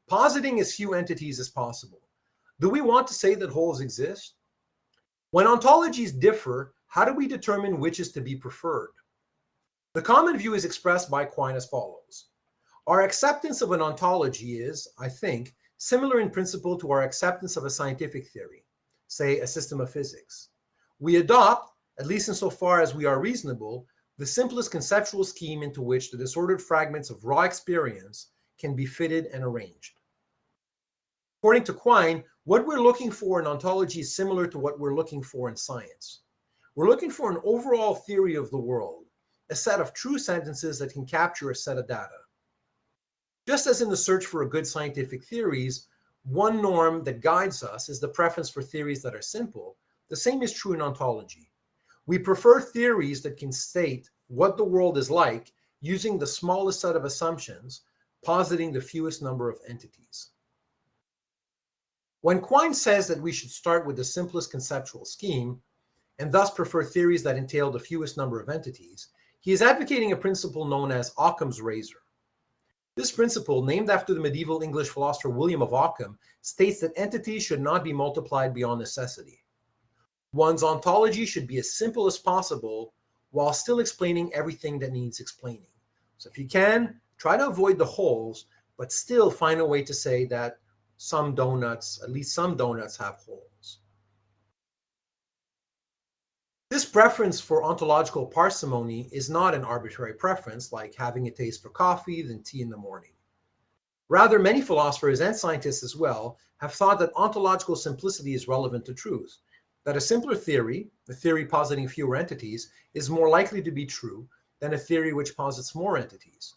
positing as few entities as possible. Do we want to say that wholes exist? When ontologies differ, how do we determine which is to be preferred? The common view is expressed by Quine as follows. Our acceptance of an ontology is, I think, similar in principle to our acceptance of a scientific theory, say a system of physics. We adopt, at least insofar as we are reasonable, the simplest conceptual scheme into which the disordered fragments of raw experience can be fitted and arranged. According to Quine, what we're looking for in ontology is similar to what we're looking for in science. We're looking for an overall theory of the world, a set of true sentences that can capture a set of data. Just as in the search for good scientific theories, one norm that guides us is the preference for theories that are simple, the same is true in ontology. We prefer theories that can state what the world is like using the smallest set of assumptions, positing the fewest number of entities. When Quine says that we should start with the simplest conceptual scheme, and thus prefer theories that entail the fewest number of entities, he is advocating a principle known as Occam's razor. This principle, named after the medieval English philosopher William of Ockham, states that entities should not be multiplied beyond necessity. One's ontology should be as simple as possible while still explaining everything that needs explaining. So if you can, try to avoid the holes, but still find a way to say that some donuts, at least some donuts, have holes. This preference for ontological parsimony is not an arbitrary preference, like having a taste for coffee than tea in the morning. Rather, many philosophers and scientists as well have thought that ontological simplicity is relevant to truth, that a simpler theory, a theory positing fewer entities, is more likely to be true than a theory which posits more entities.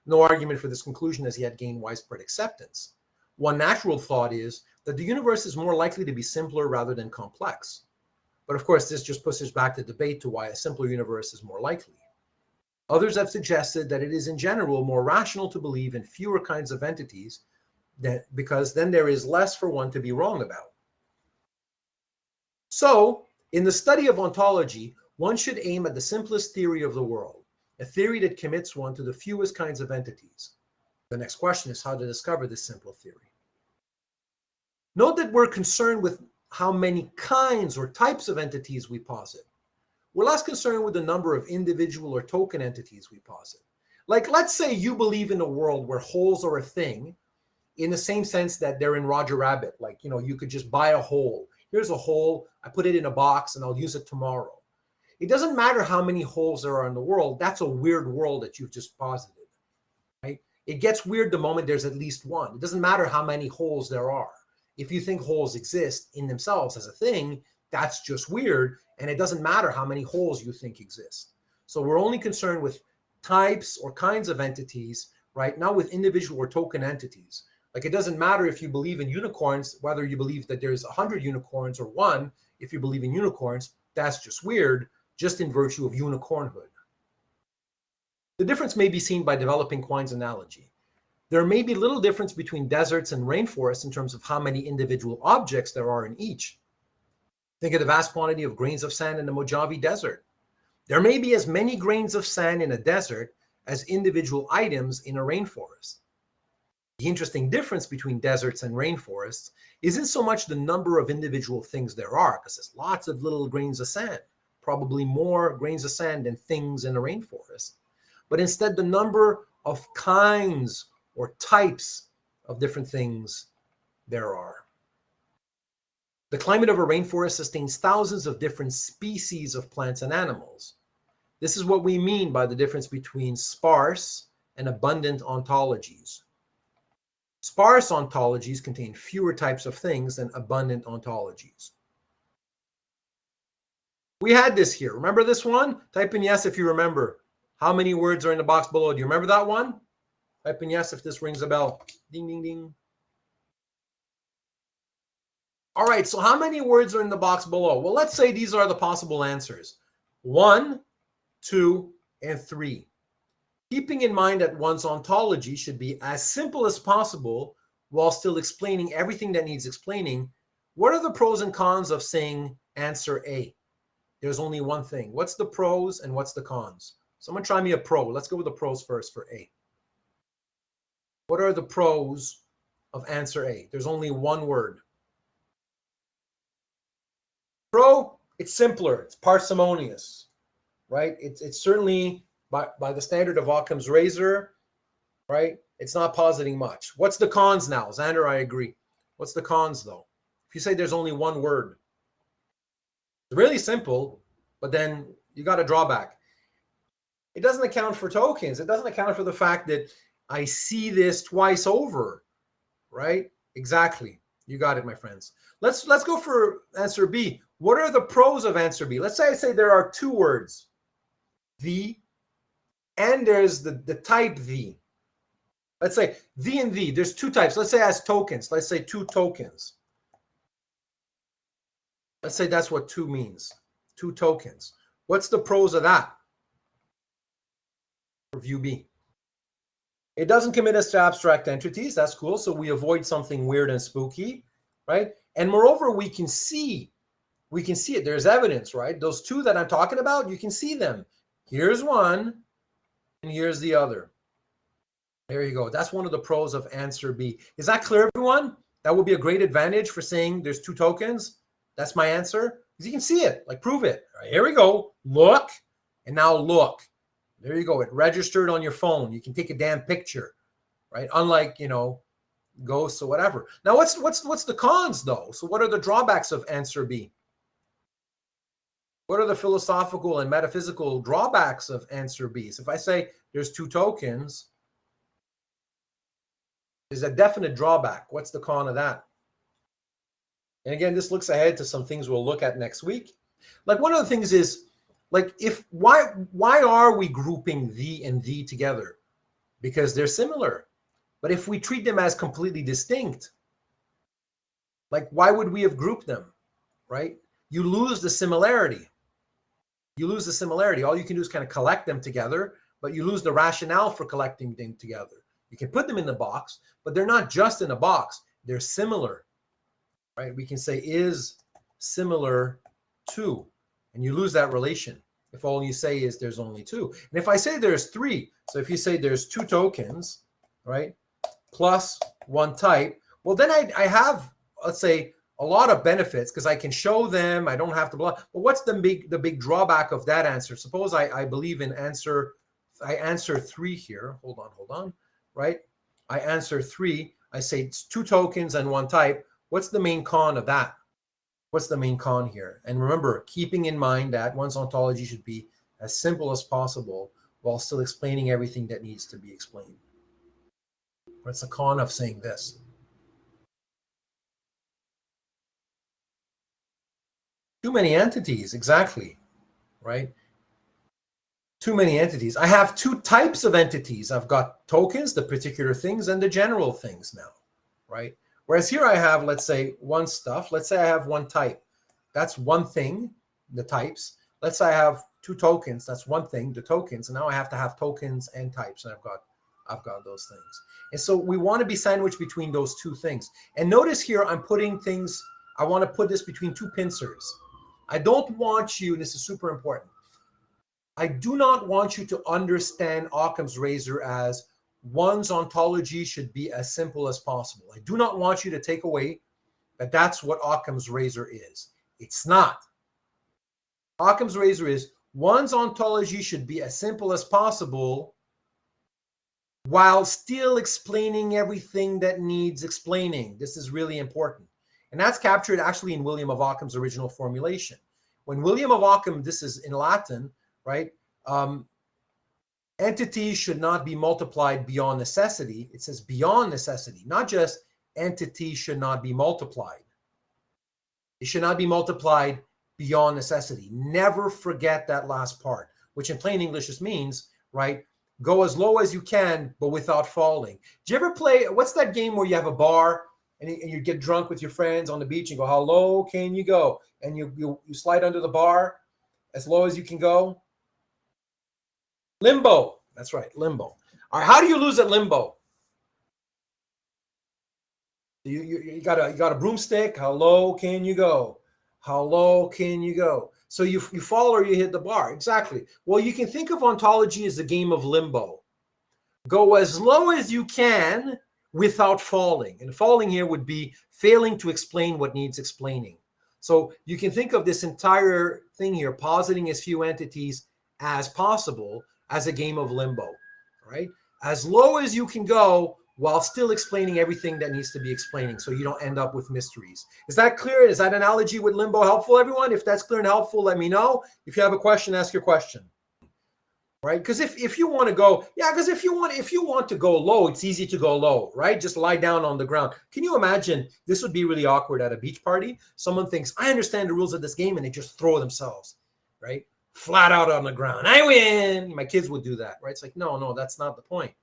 No argument for this conclusion has yet gained widespread acceptance. One natural thought is that the universe is more likely to be simpler rather than complex. But of course, this just pushes back the debate to why a simpler universe is more likely. Others have suggested that it is in general more rational to believe in fewer kinds of entities because then there is less for one to be wrong about. So, in the study of ontology, one should aim at the simplest theory of the world, a theory that commits one to the fewest kinds of entities. The next question is how to discover this simple theory. Note that we're concerned with how many kinds or types of entities we posit. We're less concerned with the number of individual or token entities we posit. Like, let's say you believe in a world where holes are a thing in the same sense that they're in Roger Rabbit. Like, you could just buy a hole. Here's a hole, I put it in a box and I'll use it tomorrow. It doesn't matter how many holes there are in the world. That's a weird world that you've just posited, right? It gets weird the moment there's at least one. It doesn't matter how many holes there are. If you think holes exist in themselves as a thing, that's just weird, and it doesn't matter how many holes you think exist. So we're only concerned with types or kinds of entities, right? Not with individual or token entities. Like, it doesn't matter if you believe in unicorns, whether you believe that there's 100 unicorns or one. If you believe in unicorns, that's just weird, just in virtue of unicornhood. The difference may be seen by developing Quine's analogy. There may be little difference between deserts and rainforests in terms of how many individual objects there are in each. Think of the vast quantity of grains of sand in the Mojave Desert. There may be as many grains of sand in a desert as individual items in a rainforest. The interesting difference between deserts and rainforests isn't so much the number of individual things there are, because there's lots of little grains of sand, probably more grains of sand than things in a rainforest, but instead the number of kinds or types of different things there are. The climate of a rainforest sustains thousands of different species of plants and animals. This is what we mean by the difference between sparse and abundant ontologies. Sparse ontologies contain fewer types of things than abundant ontologies. We had this here. Remember this one? Type in yes if you remember. How many words are in the box below? Do you remember that one? Type in yes if this rings a bell. Ding, ding, ding. All right, so how many words are in the box below? Well, let's say these are the possible answers. 1, 2, and 3. Keeping in mind that one's ontology should be as simple as possible while still explaining everything that needs explaining, what are the pros and cons of saying answer A? There's only one thing. What's the pros and what's the cons? Someone try me a pro. Let's go with the pros first for A. What are the pros of answer A. There's only one word. Pro, it's simpler. It's parsimonious, right? It's certainly by the standard of Occam's razor, right? It's not positing much. What's the cons now? Xander, I agree. What's the cons though? If you say there's only one word, it's really simple, but then you got a drawback. It doesn't account for tokens. It doesn't account for the fact that I see this twice over, right? Exactly. You got it, my friends. Let's go for answer B. What are the pros of answer B? Let's say I say there are two words, the, and there's the type the. Let's say the and the. There's two types. Let's say as tokens. Let's say two tokens. Let's say that's what two means. Two tokens. What's the pros of that? For view B. It doesn't commit us to abstract entities. That's cool. So we avoid something weird and spooky, right? And moreover, we can see it. There's evidence, right? Those two that I'm talking about, you can see them. Here's one and here's the other. There you go. That's one of the pros of answer B. Is that clear, everyone? That would be a great advantage for saying there's two tokens. That's my answer. Because you can see it. Like, prove it. All right, here we go. Look. And now look. There you go. It registered on your phone. You can take a damn picture, right? Unlike, ghosts or whatever. Now, what's the cons, though? So what are the drawbacks of answer B? What are the philosophical and metaphysical drawbacks of answer B? So if I say there's two tokens, there's a definite drawback. What's the con of that? And again, this looks ahead to some things we'll look at next week. Like, one of the things is, like, why are we grouping the and the together? Because they're similar. But if we treat them as completely distinct, like, why would we have grouped them, right? You lose the similarity. You lose the similarity. All you can do is kind of collect them together, but you lose the rationale for collecting them together. You can put them in the box, but they're not just in a box. They're similar, right? We can say is similar to, and you lose that relation if all you say is there's only two. And if I say there's three, so if you say there's two tokens, right, plus one type, well, then I have, let's say, a lot of benefits because I can show them. I don't have to blah. But what's the big drawback of that answer? Suppose I believe in answer 3 here. Hold on, right? I answer 3. I say it's two tokens and one type. What's the main con of that? What's the main con here? And remember, keeping in mind that one's ontology should be as simple as possible while still explaining everything that needs to be explained. What's the con of saying this? Too many entities, exactly, right? Too many entities. I have two types of entities. I've got tokens, the particular things, and the general things now, right? Whereas here I have, let's say, one stuff. Let's say I have one type. That's one thing, the types. Let's say I have two tokens. That's one thing, the tokens. And now I have to have tokens and types, and I've got those things. And so we want to be sandwiched between those two things. And notice here I'm putting things, I want to put this between two pincers. I don't want you, this is super important, I do not want you to understand Occam's razor as one's ontology should be as simple as possible. I do not want you to take away that that's what Occam's razor is. It's not. Occam's razor is one's ontology should be as simple as possible while still explaining everything that needs explaining. This is really important. And that's captured actually in William of Occam's original formulation. When William of Occam, this is in Latin, right? Entities should not be multiplied beyond necessity. It says beyond necessity, not just entities should not be multiplied. It should not be multiplied beyond necessity. Never forget that last part, which in plain English just means, right? Go as low as you can, but without falling. Do you ever play, what's that game where you have a bar and you get drunk with your friends on the beach and go, how low can you go? And you slide under the bar as low as you can go. Limbo. That's right, limbo. All right, how do you lose at limbo? You got a broomstick. How low can you go? How low can you go? So you fall or you hit the bar. Exactly. Well, you can think of ontology as a game of limbo. Go as low as you can without falling. And falling here would be failing to explain what needs explaining. So you can think of this entire thing here, positing as few entities as possible, as a game of limbo, right? As low as you can go while still explaining everything that needs to be explaining, so you don't end up with mysteries. Is that clear? Is that analogy with limbo helpful, everyone? If that's clear and helpful, let me know. If you have a question, ask your question. Right? Because if you want to go, yeah, because if you want to go low, it's easy to go low, right? Just lie down on the ground. Can you imagine? This would be really awkward at a beach party. Someone thinks, I understand the rules of this game, and they just throw themselves, right? Flat out on the ground. I win. My kids would do that, right? It's like, no, that's not the point.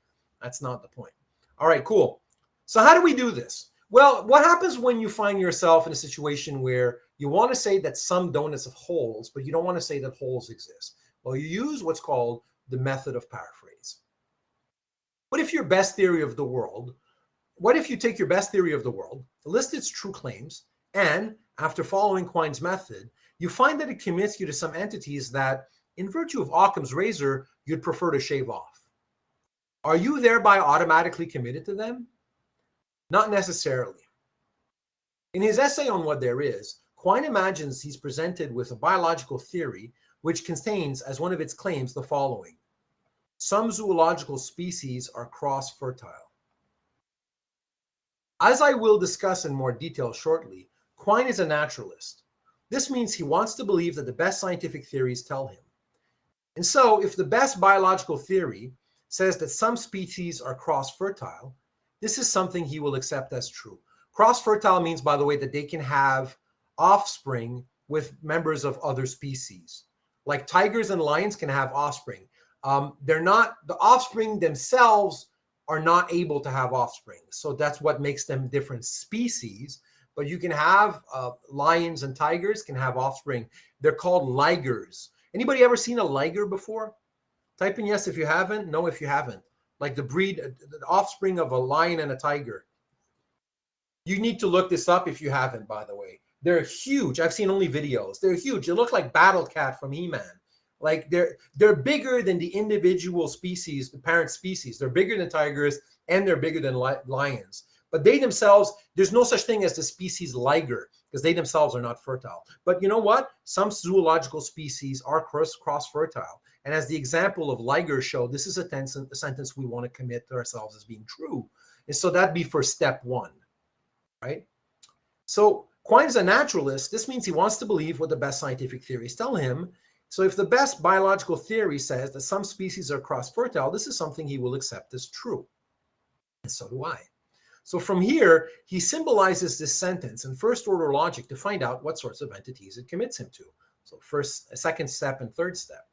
That's not the point. All right, cool. So how do we do this? Well, what happens when you find yourself in a situation where you want to say that some donuts have holes, but you don't want to say that holes exist? Well, you use what's called the method of paraphrase. What if your best theory of the world, what if you take your best theory of the world, list its true claims, and after following Quine's method, you find that it commits you to some entities that, in virtue of Occam's razor, you'd prefer to shave off? Are you thereby automatically committed to them? Not necessarily. In his essay on what there is, Quine imagines he's presented with a biological theory which contains as one of its claims the following: some zoological species are cross-fertile. As I will discuss in more detail shortly, Quine is a naturalist. This means he wants to believe that the best scientific theories tell him. And so, if the best biological theory says that some species are cross-fertile, this is something he will accept as true. Cross-fertile means, by the way, that they can have offspring with members of other species. Like tigers and lions can have offspring. They're not, the offspring themselves are not able to have offspring. So that's what makes them different species. But you can have lions and tigers can have offspring. They're called ligers. Anybody ever seen a liger before? Type in yes if you haven't, no if you haven't. Like the breed, the offspring of a lion and a tiger. You need to look this up if you haven't, by the way. They're huge. I've seen only videos. They're huge. They look like Battle Cat from He-Man. Like they're bigger than the individual species, the parent species. They're bigger than tigers and they're bigger than lions. But they themselves, there's no such thing as the species liger because they themselves are not fertile. But you know what? Some zoological species are cross-fertile. And as the example of liger showed, this is a sentence we want to commit to ourselves as being true. And so that'd be for step one, right? So Quine is a naturalist. This means he wants to believe what the best scientific theories tell him. So if the best biological theory says that some species are cross-fertile, this is something he will accept as true. And so do I. So from here, he symbolizes this sentence in first-order logic to find out what sorts of entities it commits him to. So second step and third step.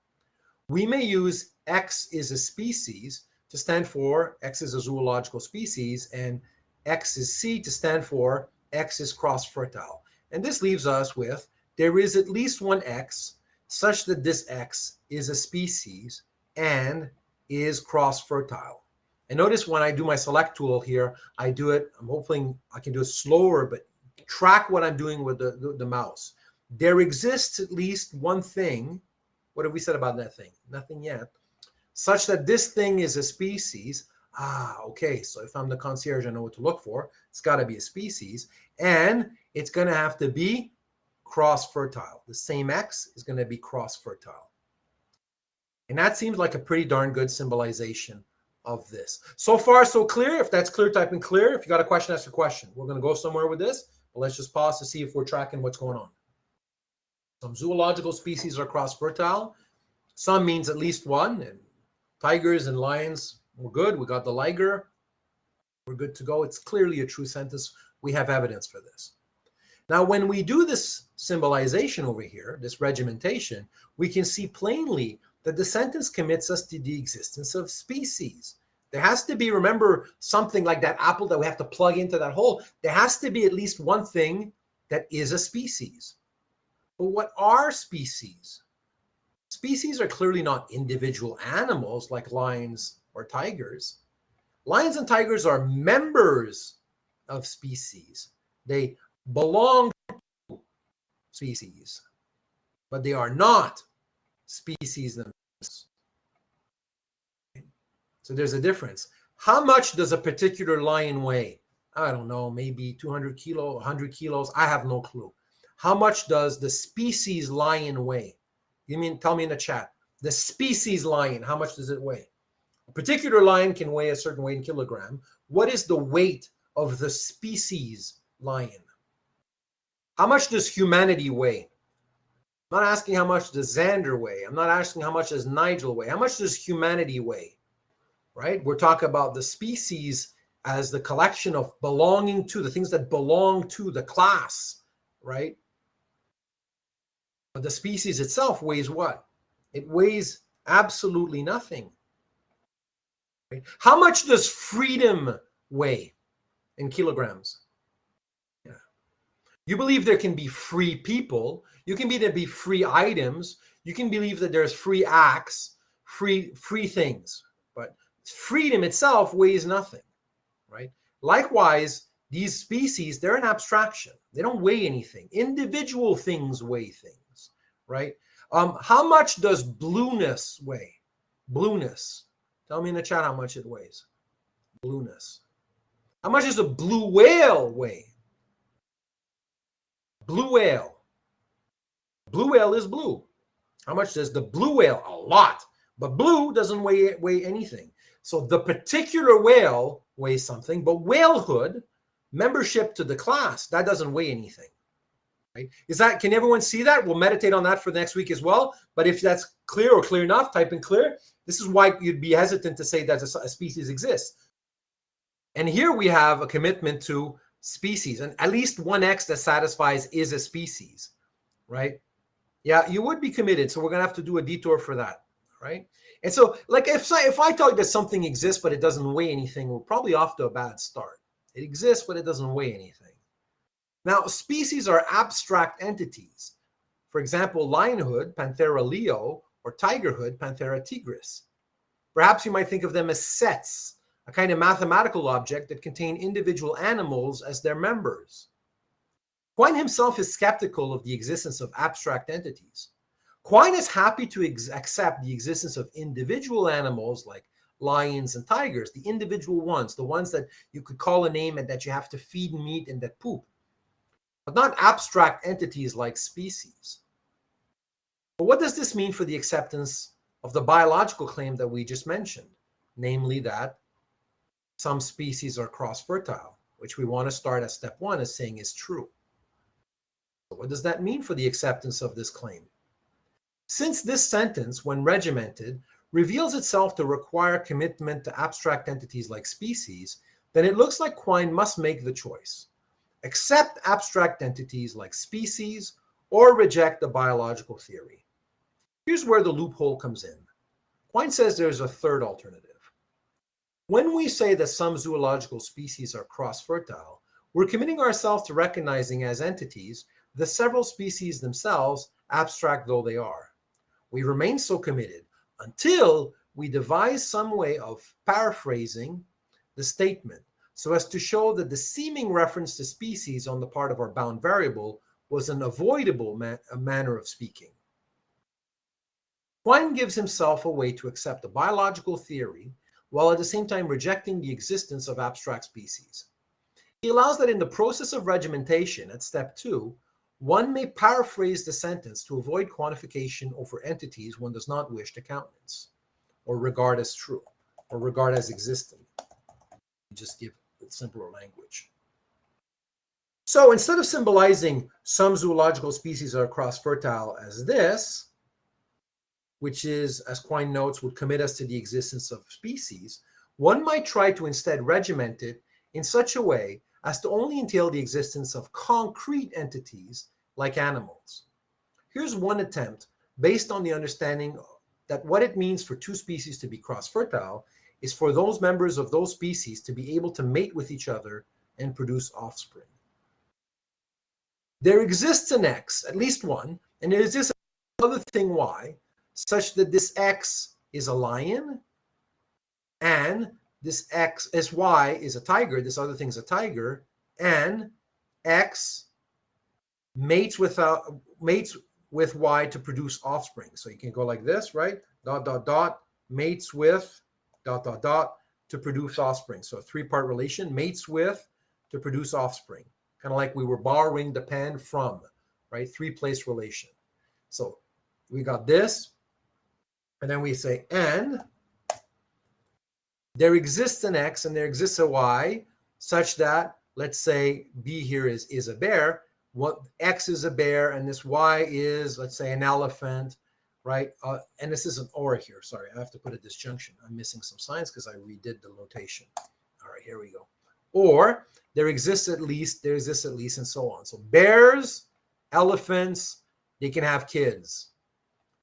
We may use X is a species to stand for X is a zoological species, and X is C to stand for X is cross-fertile. And this leaves us with there is at least one X such that this X is a species and is cross-fertile. And notice when I do my select tool here, I do it, I'm hoping I can do it slower, but track what I'm doing with the mouse. There exists at least one thing. What have we said about that thing? Nothing yet. Such that this thing is a species. Okay, so if I'm the concierge, I know what to look for. It's got to be a species. And it's going to have to be cross-fertile. The same X is going to be cross-fertile. And that seems like a pretty darn good symbolization of this. So far, so clear. If that's clear, type in clear. If you got a question, ask a question. We're going to go somewhere with this, but let's just pause to see if we're tracking what's going on. Some zoological species are cross-fertile. Some means at least one. And tigers and lions, we're good. We got the liger. We're good to go. It's clearly a true sentence. We have evidence for this. Now, when we do this symbolization over here, this regimentation, we can see plainly that the sentence commits us to the existence of species. There has to be, remember, something like that apple that we have to plug into that hole. There has to be at least one thing that is a species. But what are species? Species are clearly not individual animals like lions or tigers. Lions and tigers are members of species. They belong to species, but they are not species themselves. So there's a difference. How much does a particular lion weigh? I don't know, maybe 200 kilo, 100 kilos. I have no clue. How much does the species lion weigh? Tell me in the chat. The species lion, how much does it weigh? A particular lion can weigh a certain weight in kilogram. What is the weight of the species lion? How much does humanity weigh? I'm not asking how much does Xander weigh. I'm not asking how much does Nigel weigh. How much does humanity weigh? Right? We're talking about the species as the collection of belonging to, the things that belong to the class, right? But the species itself weighs what? It weighs absolutely nothing. Right? How much does freedom weigh in kilograms? Yeah. You believe there can be free people. You can be free items. You can believe that there's free acts, free things. But freedom itself weighs nothing, right? Likewise, these species, they're an abstraction. They don't weigh anything. Individual things weigh things, right? How much does blueness weigh? Blueness. Tell me in the chat how much it weighs. Blueness. How much does a blue whale weigh? Blue whale. Blue whale is blue. How much does the blue whale? A lot. But blue doesn't weigh anything. So the particular whale weighs something, but whalehood, membership to the class, that doesn't weigh anything. Right? Can everyone see that? We'll meditate on that for next week as well. But if that's clear or clear enough, type in clear. This is why you'd be hesitant to say that a species exists. And here we have a commitment to species, and at least one X that satisfies is a species, right? Yeah, you would be committed. So we're going to have to do a detour for that, right? And so, like, if I tell you that something exists, but it doesn't weigh anything, we're probably off to a bad start. It exists, but it doesn't weigh anything. Now, species are abstract entities. For example, lionhood, Panthera leo, or tigerhood, Panthera tigris. Perhaps you might think of them as sets, a kind of mathematical object that contain individual animals as their members. Quine himself is skeptical of the existence of abstract entities. Quine is happy to accept the existence of individual animals like lions and tigers, the individual ones, the ones that you could call a name and that you have to feed and meat and that poop, but not abstract entities like species. But what does this mean for the acceptance of the biological claim that we just mentioned, namely that some species are cross-fertile, which we want to start at step one as saying is true? So what does that mean for the acceptance of this claim? Since this sentence, when regimented, reveals itself to require commitment to abstract entities like species, then it looks like Quine must make the choice: accept abstract entities like species or reject the biological theory. Here's where the loophole comes in. Quine says there's a third alternative. When we say that some zoological species are cross-fertile, we're committing ourselves to recognizing as entities the several species themselves, abstract though they are. We remain so committed until we devise some way of paraphrasing the statement so as to show that the seeming reference to species on the part of our bound variable was an avoidable manner of speaking. Quine gives himself a way to accept a biological theory while at the same time rejecting the existence of abstract species. He allows that in the process of regimentation at step 2, one may paraphrase the sentence to avoid quantification over entities one does not wish to countenance or regard as true or regard as existing. Just give simpler language. So instead of symbolizing some zoological species are cross-fertile as this, which is, as Quine notes, would commit us to the existence of species, one might try to instead regiment it in such a way as to only entail the existence of concrete entities like animals. Here's one attempt based on the understanding that what it means for two species to be cross-fertile is for those members of those species to be able to mate with each other and produce offspring. There exists an X, at least one, and there exists another thing Y, such that this X is a lion and this Y is a tiger, this other thing is a tiger, and X mates with Y to produce offspring. So you can go like this, right? ... mates with ... to to produce offspring. So a three-part relation, mates with to produce offspring. Kind of like we were borrowing the pen from, right? Three-place relation. So we got this, and then we say, and there exists an X and there exists a Y such that, let's say B here is a bear. What X is a bear and this Y is, let's say, an elephant, right? And this is an or here. Sorry, I have to put a disjunction. I'm missing some signs because I redid the notation. All right, here we go. Or there exists at least, and so on. So bears, elephants, they can have kids.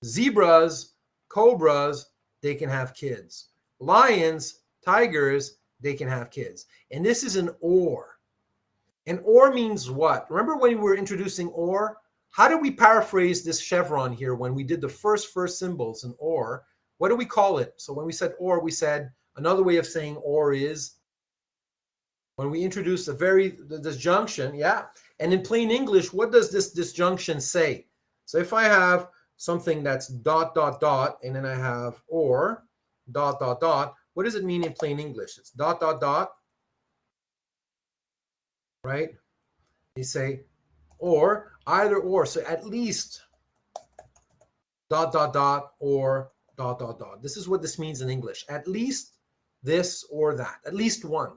Zebras, cobras, they can have kids. Lions, tigers, they can have kids. And this is an or. And or means what? Remember when we were introducing or? How do we paraphrase this chevron here when we did the first symbols in or? What do we call it? So when we said or, we said another way of saying or is when we introduce the disjunction, yeah. And in plain English, what does this disjunction say? So if I have something that's dot, dot, dot, and then I have or, dot, dot, dot, what does it mean in plain English? It's dot, dot, dot, right? You say or, either or, so at least dot, dot, dot, or dot, dot, dot. This is what this means in English. At least this or that, at least one.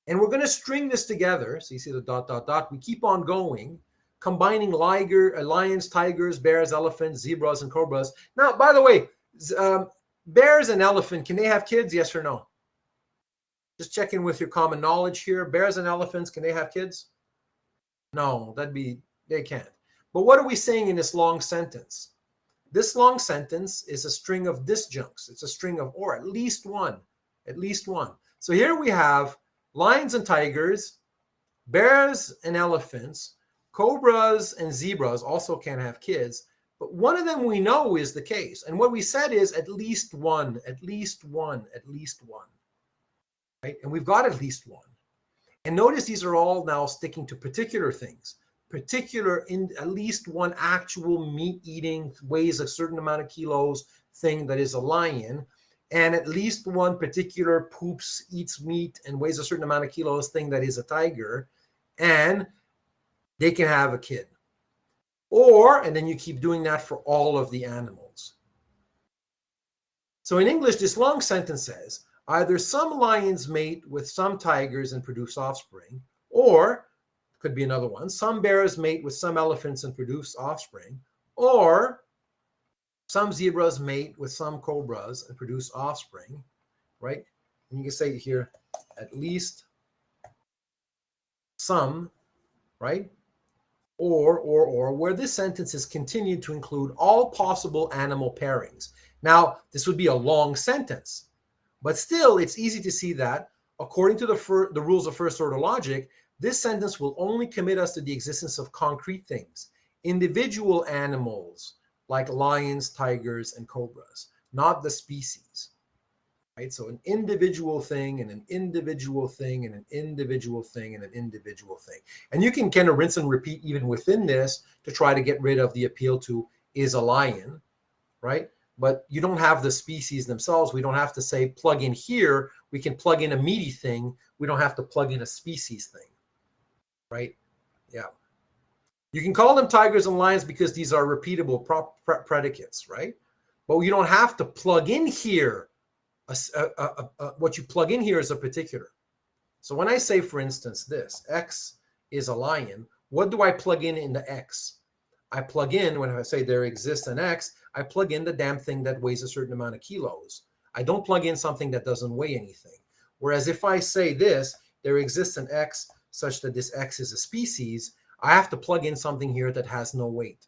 And we're going to string this together. So you see the dot, dot, dot. We keep on going, combining lions, tigers, bears, elephants, zebras, and cobras. Now, by the way, bears and elephant, can they have kids? Yes or no? Just check in with your common knowledge here. Bears and elephants, can they have kids? No, they can't. But what are we saying in this long sentence? This long sentence is a string of disjuncts. It's a string of or, at least one, at least one. So here we have lions and tigers, bears and elephants, cobras and zebras also can't have kids, but one of them we know is the case. And what we said is at least one, at least one, at least one, right? And we've got at least one. And notice these are all now sticking to particular things, in at least one actual meat-eating, weighs a certain amount of kilos thing that is a lion, and at least one particular poops, eats meat, and weighs a certain amount of kilos thing that is a tiger, and they can have a kid. Or, and then you keep doing that for all of the animals. So in English, this long sentence says, either some lions mate with some tigers and produce offspring, or, could be another one, some bears mate with some elephants and produce offspring, or some zebras mate with some cobras and produce offspring, right? And you can say here, at least some, right? Or, where this sentence is continued to include all possible animal pairings. Now, this would be a long sentence, but still, it's easy to see that, according to the rules of first order logic, this sentence will only commit us to the existence of concrete things, individual animals like lions, tigers, and cobras, not the species. Right? So an individual thing and an individual thing and an individual thing and an individual thing. And you can kind of rinse and repeat even within this to try to get rid of the appeal to is a lion, right? But you don't have the species themselves. We don't have to say plug in here. We can plug in a meaty thing. We don't have to plug in a species thing, right? Yeah. You can call them tigers and lions because these are repeatable predicates, right? But you don't have to plug in here. What you plug in here is a particular. So when I say, for instance, this, X is a lion, what do I plug in the X? I plug in, when I say there exists an X, I plug in the damn thing that weighs a certain amount of kilos. I don't plug in something that doesn't weigh anything. Whereas if I say this, there exists an X such that this X is a species, I have to plug in something here that has no weight.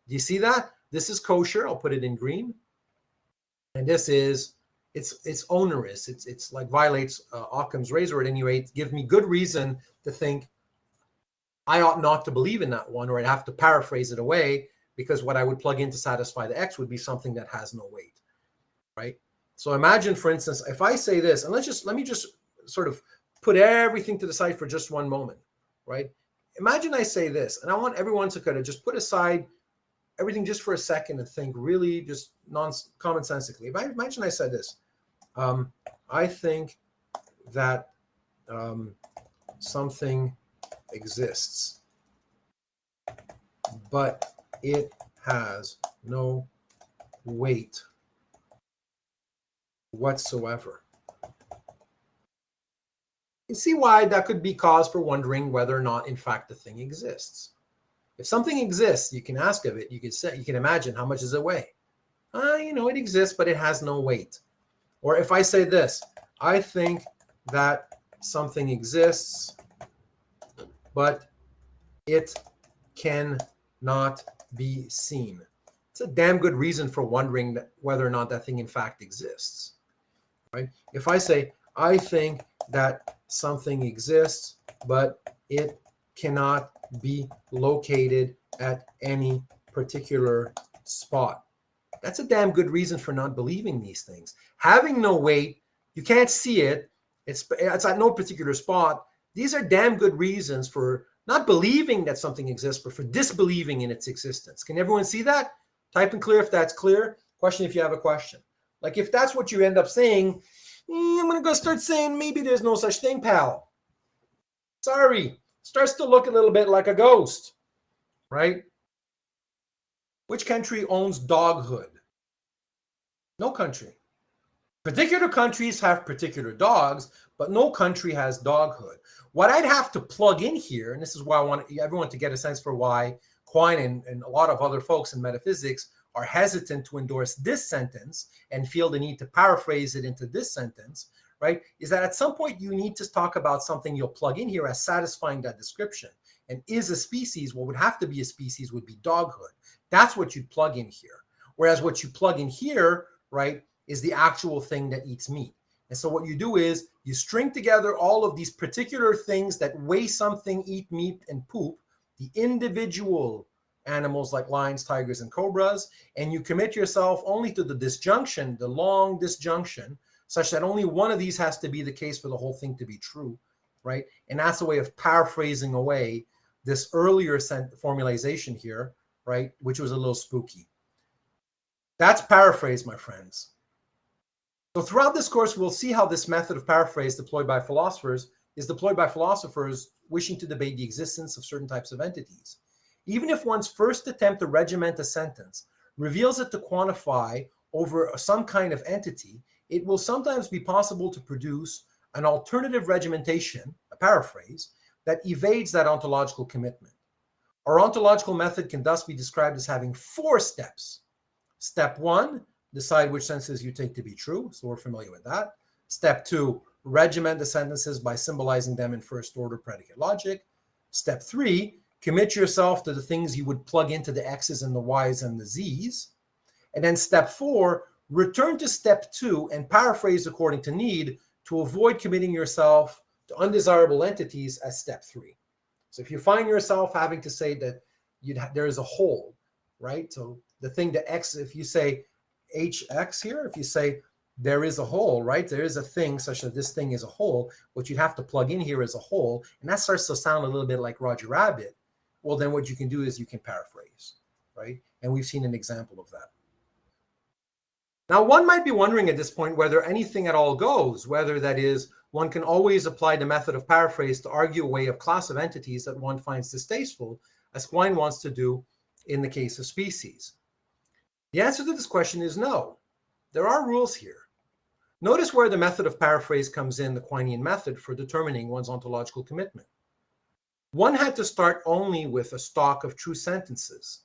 Do you see that? This is kosher. I'll put it in green. And this is, it's onerous. It's like violates Occam's razor at any rate. Give me good reason to think I ought not to believe in that one, or I'd have to paraphrase it away, because what I would plug in to satisfy the X would be something that has no weight, right? So imagine, for instance, if I say this, and let me just sort of put everything to the side for just one moment, right? Imagine I say this, and I want everyone to kind of just put aside everything just for a second and think really just commonsensically. Imagine I said this. I think that something exists, but it has no weight whatsoever. You see why that could be cause for wondering whether or not, in fact, the thing exists. If something exists, you can ask of it. You can say, you can imagine how much does it weigh? It exists, but it has no weight. Or if I say this, I think that something exists, but it cannot be seen. It's a damn good reason for wondering whether or not that thing in fact exists, right? If I say, I think that something exists, but it cannot be located at any particular spot. That's a damn good reason for not believing these things. Having no weight, you can't see it, it's at no particular spot. These are damn good reasons for not believing that something exists, but for disbelieving in its existence. Can everyone see that? Type in clear if that's clear. Question if you have a question. Like if that's what you end up saying, I'm going to go start saying maybe there's no such thing, pal. Sorry. Starts to look a little bit like a ghost, right? Which country owns doghood? No country. Particular countries have particular dogs, but no country has doghood. What I'd have to plug in here, and this is why I want everyone to get a sense for why Quine and a lot of other folks in metaphysics are hesitant to endorse this sentence and feel the need to paraphrase it into this sentence, right? Is that at some point you need to talk about something you'll plug in here as satisfying that description. And is a species, what would have to be a species would be doghood. That's what you'd plug in here. Whereas what you plug in here, right, is the actual thing that eats meat. And so what you do is you string together all of these particular things that weigh something, eat meat, and poop, the individual animals like lions, tigers, and cobras, and you commit yourself only to the disjunction, the long disjunction, such that only one of these has to be the case for the whole thing to be true, right? And that's a way of paraphrasing away this earlier formalization here, right, which was a little spooky. That's paraphrase, my friends. So throughout this course, we'll see how this method of paraphrase deployed by philosophers is deployed by philosophers wishing to debate the existence of certain types of entities. Even if one's first attempt to regiment a sentence reveals it to quantify over some kind of entity, it will sometimes be possible to produce an alternative regimentation, a paraphrase, that evades that ontological commitment. Our ontological method can thus be described as having 4 steps. Step 1, decide which sentences you take to be true. So we're familiar with that. Step 2, regiment the sentences by symbolizing them in first order predicate logic. Step 3, commit yourself to the things you would plug into the X's and the Y's and the Z's. And then step 4, return to step 2 and paraphrase according to need to avoid committing yourself to undesirable entities as step 3. So if you find yourself having to say that there is a whole, right? So the thing that X, if you say HX here, if you say there is a whole, right? There is a thing such that this thing is a whole, what you'd have to plug in here is a whole, and that starts to sound a little bit like Roger Rabbit. Well, then what you can do is you can paraphrase, right? And we've seen an example of that. Now, one might be wondering at this point whether anything at all goes, whether that is, one can always apply the method of paraphrase to argue away a class of entities that one finds distasteful, as Quine wants to do in the case of species. The answer to this question is no. There are rules here. Notice where the method of paraphrase comes in, the Quinean method, for determining one's ontological commitment. One had to start only with a stock of true sentences.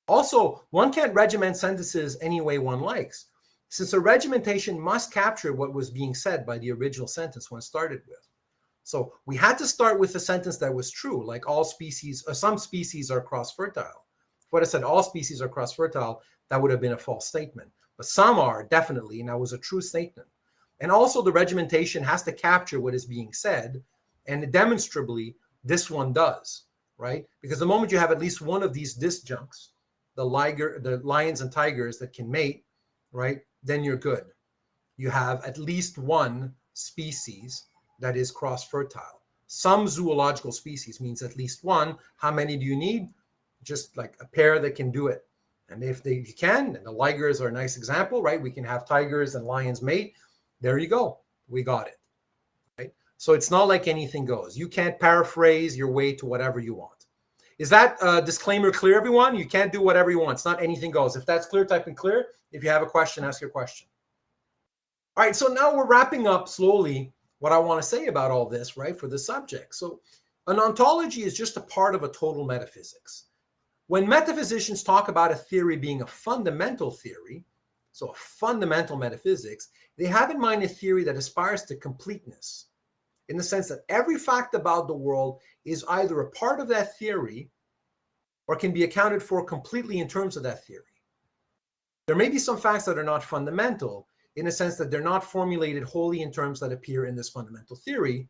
Also, one can't regiment sentences any way one likes, since a regimentation must capture what was being said by the original sentence one started with. So we had to start with a sentence that was true, like all species, some species are cross-fertile. If what I said, all species are cross-fertile, that would have been a false statement. But some are, definitely, and that was a true statement. And also the regimentation has to capture what is being said, and demonstrably, this one does, right? Because the moment you have at least one of these disjuncts, the lions and tigers that can mate, right, then you're good. You have at least one species that is cross-fertile. Some zoological species means at least one. How many do you need? Just like a pair that can do it. And if they can, and the ligers are a nice example, right? We can have tigers and lions mate. There you go. We got it. So it's not like anything goes. You can't paraphrase your way to whatever you want. Is that disclaimer clear, everyone? You can't do whatever you want. It's not anything goes. If that's clear, type in clear. If you have a question, ask your question. All right, so now we're wrapping up slowly what I want to say about all this, right, for the subject. So an ontology is just a part of a total metaphysics. When metaphysicians talk about a theory being a fundamental theory, so a fundamental metaphysics, they have in mind a theory that aspires to completeness, in the sense that every fact about the world is either a part of that theory or can be accounted for completely in terms of that theory. There may be some facts that are not fundamental, in a sense that they're not formulated wholly in terms that appear in this fundamental theory,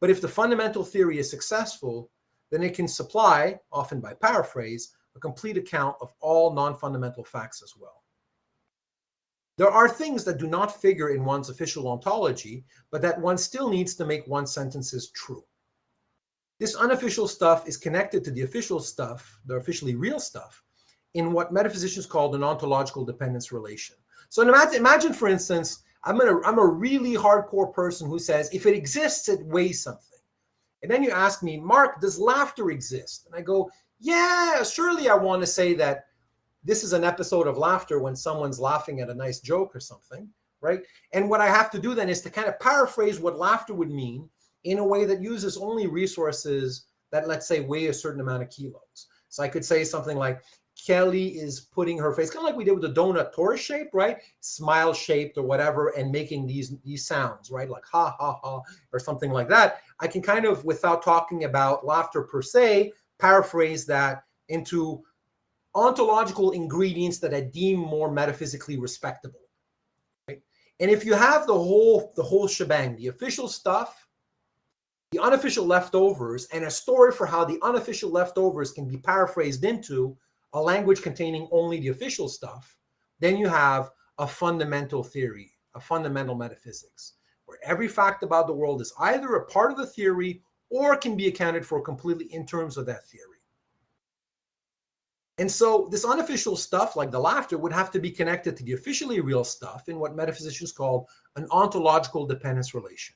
but if the fundamental theory is successful, then it can supply, often by paraphrase, a complete account of all non-fundamental facts as well. There are things that do not figure in one's official ontology, but that one still needs to make one's sentences true. This unofficial stuff is connected to the official stuff, the officially real stuff, in what metaphysicians call an ontological dependence relation. So imagine, for instance, I'm a really hardcore person who says, if it exists, it weighs something. And then you ask me, Mark, does laughter exist? And I go, yeah, surely I want to say that this is an episode of laughter when someone's laughing at a nice joke or something, right? And what I have to do then is to kind of paraphrase what laughter would mean in a way that uses only resources that, let's say, weigh a certain amount of kilos. So I could say something like, Kelly is putting her face, kind of like we did with the donut torus shape, right? Smile shaped or whatever, and making these sounds, right? Like ha, ha, ha, or something like that. I can kind of, without talking about laughter per se, paraphrase that into ontological ingredients that I deem more metaphysically respectable, right? And if you have the whole shebang, the official stuff, the unofficial leftovers, and a story for how the unofficial leftovers can be paraphrased into a language containing only the official stuff, then you have a fundamental theory, a fundamental metaphysics, where every fact about the world is either a part of the theory or can be accounted for completely in terms of that theory. And so this unofficial stuff, like the laughter, would have to be connected to the officially real stuff in what metaphysicians call an ontological dependence relation.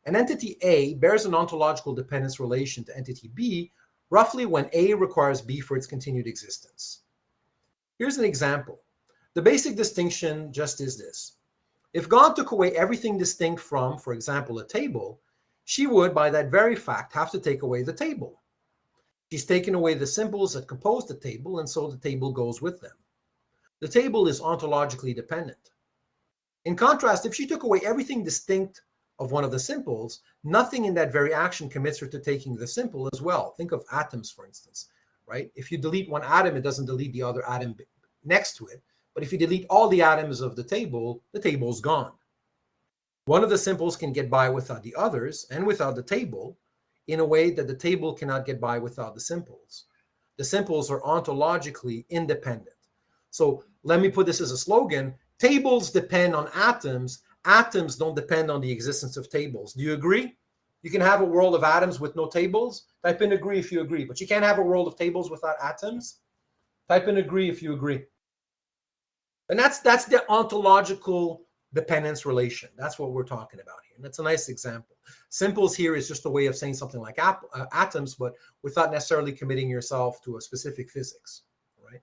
An entity A bears an ontological dependence relation to entity B roughly when A requires B for its continued existence. Here's an example. The basic distinction just is this. If God took away everything distinct from, for example, a table, she would, by that very fact, have to take away the table. She's taken away the symbols that compose the table, and so the table goes with them. The table is ontologically dependent. In contrast, if she took away everything distinct of one of the simples, nothing in that very action commits her to taking the simple as well. Think of atoms, for instance, right? If you delete one atom, it doesn't delete the other atom next to it. But if you delete all the atoms of the table's gone. One of the simples can get by without the others and without the table in a way that the table cannot get by without the simples. The simples are ontologically independent. So let me put this as a slogan. Tables depend on atoms. Atoms don't depend on the existence of tables. Do you agree? You can have a world of atoms with no tables. Type in agree if you agree. But you can't have a world of tables without atoms. Type in agree if you agree. And that's the ontological dependence relation. That's what we're talking about here. And that's a nice example. Simples here is just a way of saying something like atoms, but without necessarily committing yourself to a specific physics, right?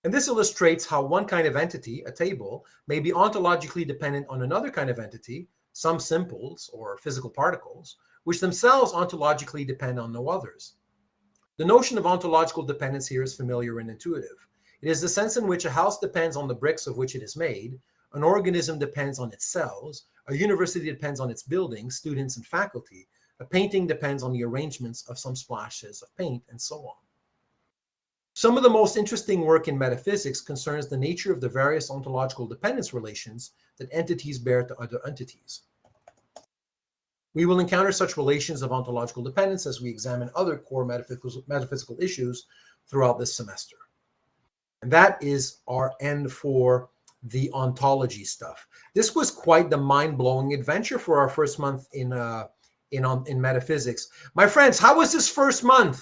And this illustrates how one kind of entity, a table, may be ontologically dependent on another kind of entity, some simples or physical particles, which themselves ontologically depend on no others. The notion of ontological dependence here is familiar and intuitive. It is the sense in which a house depends on the bricks of which it is made, an organism depends on its cells, a university depends on its buildings, students, and faculty, a painting depends on the arrangements of some splashes of paint, and so on. Some of the most interesting work in metaphysics concerns the nature of the various ontological dependence relations that entities bear to other entities. We will encounter such relations of ontological dependence as we examine other core metaphysical issues throughout this semester. And that is our end for the ontology stuff. This was quite the mind-blowing adventure for our first month in metaphysics. My friends, how was this first month?